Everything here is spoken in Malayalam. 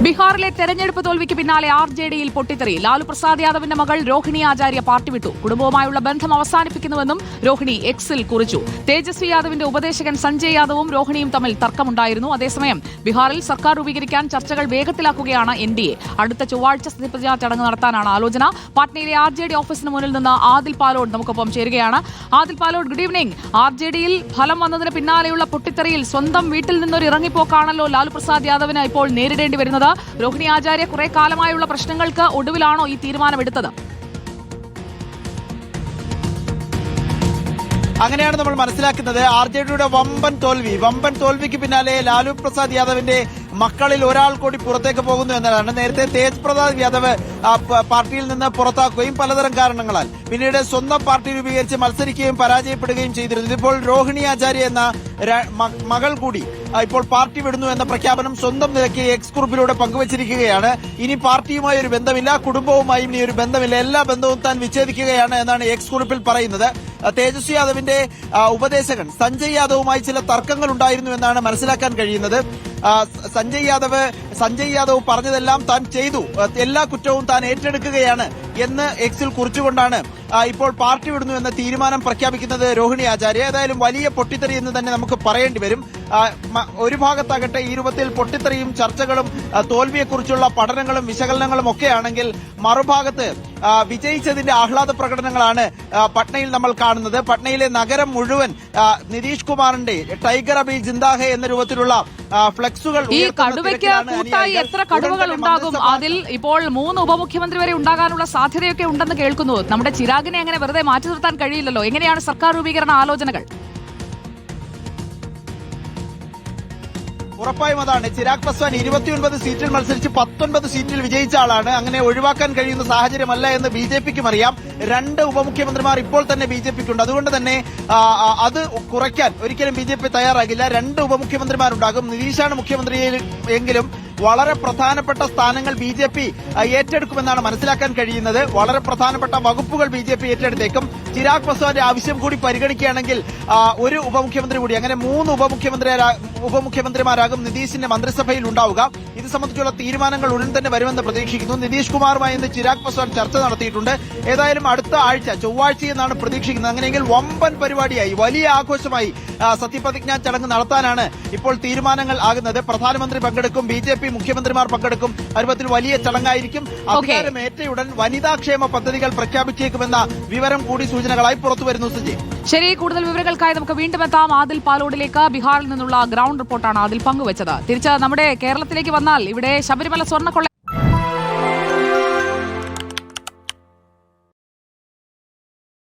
ബീഹാറിലെ തെരഞ്ഞെടുപ്പ് തോൽവിക്ക് പിന്നാലെ RJDയിൽ പൊട്ടിത്തെറി. ലാലു പ്രസാദ് യാദവിന്റെ മകൾ രോഹിണി ആചാര്യ പാർട്ടി വിട്ടു. കുടുംബവുമായുള്ള ബന്ധം അവസാനിപ്പിക്കുന്നുവെന്നും രോഹിണി എക്സിൽ കുറിച്ചു. തേജസ്വി യാദവിന്റെ ഉപദേശകൻ സഞ്ജയ് യാദവും രോഹിണിയും തമ്മിൽ തർക്കമുണ്ടായിരുന്നു. അതേസമയം ബീഹാറിൽ സർക്കാർ രൂപീകരിക്കാൻ ചർച്ചകൾ വേഗത്തിലാക്കുകയാണ് NDA. അടുത്ത ചൊവ്വാഴ്ച സത്യപ്രതിജ്ഞാ ചടങ്ങ് നടത്താനാണ് ആലോചന. പാട്നയിലെ RJD ഓഫീസിന് മുന്നിൽ നിന്ന് ആദിൽ പാലോട് നമുക്കൊപ്പം ചേരുകയാണ്. Adil Palode, good evening. RJDയിൽ ഫലം വന്നതിന് പിന്നാലെയുള്ള പൊട്ടിത്തെറിയിൽ സ്വന്തം വീട്ടിൽ നിന്നൊരു ഇറങ്ങിപ്പോക്കാണല്ലോ ലാലു പ്രസാദ് യാദവിന് ഇപ്പോൾ നേരിടേണ്ടി വരുന്നത്. രോഹിണി ആചാര്യ കുറെ കാലമായുള്ള പ്രശ്നങ്ങൾക്ക് ഒടുവിലാണോ ഈ തീരുമാനമെടുത്തത്? അങ്ങനെയാണ് നമ്മൾ മനസ്സിലാക്കുന്നത്. RJDയുടെ വമ്പൻ തോൽവിക്ക് പിന്നാലെ ലാലു പ്രസാദ് യാദവിന്റെ മക്കളിൽ ഒരാൾ കൂടി പുറത്തേക്ക് പോകുന്നു എന്നതാണ്. നേരത്തെ തേജ് പ്രസാദ് യാദവ് പാർട്ടിയിൽ നിന്ന് പുറത്താക്കുകയും പലതരം കാരണങ്ങളാൽ പിന്നീട് സ്വന്തം പാർട്ടി രൂപീകരിച്ച് മത്സരിക്കുകയും പരാജയപ്പെടുകയും ചെയ്തിരുന്നു. ഇപ്പോൾ രോഹിണി ആചാര്യ എന്ന മകൾ കൂടി ഇപ്പോൾ പാർട്ടി വിടുന്നു എന്ന പ്രഖ്യാപനം സ്വന്തം നിലയ്ക്ക് എക്സ് ഗ്രൂപ്പിലൂടെ പങ്കുവച്ചിരിക്കുകയാണ്. ഇനി പാർട്ടിയുമായി ഒരു ബന്ധമില്ല, കുടുംബവുമായും ഇനി ഒരു ബന്ധമില്ല, എല്ലാ ബന്ധവും താൻ വിച്ഛേദിക്കുകയാണ് എന്നാണ് എക്സ് ഗ്രൂപ്പിൽ പറയുന്നത്. തേജസ്വി യാദവിന്റെ ഉപദേശകൻ സഞ്ജയ് യാദവുമായി ചില തർക്കങ്ങൾ ഉണ്ടായിരുന്നു എന്നാണ് മനസ്സിലാക്കാൻ കഴിയുന്നത്. സഞ്ജയ് യാദവ് പറഞ്ഞതെല്ലാം താൻ ചെയ്തു, എല്ലാ കുറ്റവും താൻ ഏറ്റെടുക്കുകയാണ് എന്ന് എക്സിൽ കുറിച്ചുകൊണ്ടാണ് ഇപ്പോൾ പാർട്ടി വിടുന്നു എന്ന തീരുമാനം പ്രഖ്യാപിക്കുന്നത് രോഹിണി ആചാര്യ. ഏതായാലും വലിയ പൊട്ടിത്തെറി എന്ന് തന്നെ നമുക്ക് പറയേണ്ടി വരും. ഒരു ഭാഗത്താകട്ടെ ഈ രൂപത്തിൽ പൊട്ടിത്തെറിയും ചർച്ചകളും തോൽവിയെക്കുറിച്ചുള്ള പഠനങ്ങളും വിശകലനങ്ങളും ഒക്കെയാണെങ്കിൽ, മറുഭാഗത്ത് വിജയിച്ചതിന്റെ ആഹ്ലാദ പ്രകടനങ്ങളാണ് പട്നയിൽ നമ്മൾ കാണുന്നത്. പട്നയിലെ നഗരം മുഴുവൻ നിതീഷ് കുമാറിന്റെ ടൈഗർ അഭി ജിന്ദാഹെ എന്ന രൂപത്തിലുള്ള ഫ്ലെക്സുകൾ. ഈ കടുവയ്ക്ക് കൂട്ടായി എത്ര കടുവകൾ ഉണ്ടാകും? അതിൽ ഇപ്പോൾ 3 ഉപമുഖ്യമന്ത്രി വരെ ഉണ്ടാകാനുള്ള സാധ്യതയൊക്കെ ഉണ്ടെന്ന് കേൾക്കുന്നു. നമ്മുടെ ചിരാഗിനെ അങ്ങനെ വെറുതെ മാറ്റി നിർത്താൻ കഴിയില്ലല്ലോ. എങ്ങനെയാണ് സർക്കാർ രൂപീകരണ ആലോചനകൾ? ഉറപ്പായും അതാണ്. ചിരാഗ് പസ്വാൻ 29 സീറ്റിൽ മത്സരിച്ച് 19 സീറ്റിൽ വിജയിച്ച ആളാണ്. അങ്ങനെ ഒഴിവാക്കാൻ കഴിയുന്ന സാഹചര്യമല്ല എന്ന് BJPക്കും അറിയാം. 2 ഉപമുഖ്യമന്ത്രിമാർ ഇപ്പോൾ തന്നെ BJPക്കുണ്ട്. അതുകൊണ്ട് തന്നെ അത് കുറയ്ക്കാൻ ഒരിക്കലും BJP തയ്യാറാകില്ല. 2 ഉപമുഖ്യമന്ത്രിമാരുണ്ടാകും. നിതീഷാണ് മുഖ്യമന്ത്രി എങ്കിലും വളരെ പ്രധാനപ്പെട്ട സ്ഥാനങ്ങൾ BJP ഏറ്റെടുക്കുമെന്നാണ് മനസ്സിലാക്കാൻ കഴിയുന്നത്. വളരെ പ്രധാനപ്പെട്ട വകുപ്പുകൾ BJP ഏറ്റെടുത്തേക്കും. ചിരാഗ് പസ്വാന്റെ ആവശ്യം കൂടി പരിഗണിക്കുകയാണെങ്കിൽ ഒരു ഉപമുഖ്യമന്ത്രി കൂടി, അങ്ങനെ 3 ഉപമുഖ്യമന്ത്രിമാരാകും നിതീഷിന്റെ മന്ത്രിസഭയിൽ ഉണ്ടാവുക. ഇത് സംബന്ധിച്ചുള്ള തീരുമാനങ്ങൾ ഉടൻ തന്നെ വരുമെന്ന് പ്രതീക്ഷിക്കുന്നു. നിതീഷ് കുമാറുമായി ഇന്ന് ചിരാഗ് പസ്വാൻ ചർച്ച നടത്തിയിട്ടുണ്ട്. ഏതായാലും അടുത്ത ആഴ്ച ചൊവ്വാഴ്ചയെന്നാണ് പ്രതീക്ഷിക്കുന്നത്. അങ്ങനെയെങ്കിൽ വമ്പൻ പരിപാടിയായി, വലിയ ആഘോഷമായി സത്യപ്രതിജ്ഞാ ചടങ്ങ് നടത്താനാണ് ഇപ്പോൾ തീരുമാനങ്ങൾ ആകുന്നത്. പ്രധാനമന്ത്രി പങ്കെടുക്കും, BJP മുഖ്യമന്ത്രിമാർ പങ്കെടുക്കും. അരുപത്തിൽ വലിയ ചടങ്ങായിരിക്കും. അധികാരം ഏറ്റയുടൻ വനിതാക്ഷേമ പദ്ധതികൾ പ്രഖ്യാപിച്ചേക്കുമെന്ന വിവരം കൂടി സൂചനകളായി പുറത്തുവരുന്നു. സുജി, ശരി, കൂടുതൽ വിവരങ്ങൾക്കായി നമുക്ക് വീണ്ടും എത്താം. ആദിൽ പാലോടിലേക്ക്. ബീഹാറിൽ നിന്നുള്ള ഗ്രൗണ്ട് റിപ്പോർട്ടാണ് ആദിൽ പങ്കുവച്ചത്. തിരിച്ച് നമ്മുടെ കേരളത്തിലേക്ക് വന്നാൽ ഇവിടെ ശബരിമല സ്വർണ്ണക്കൊള്ള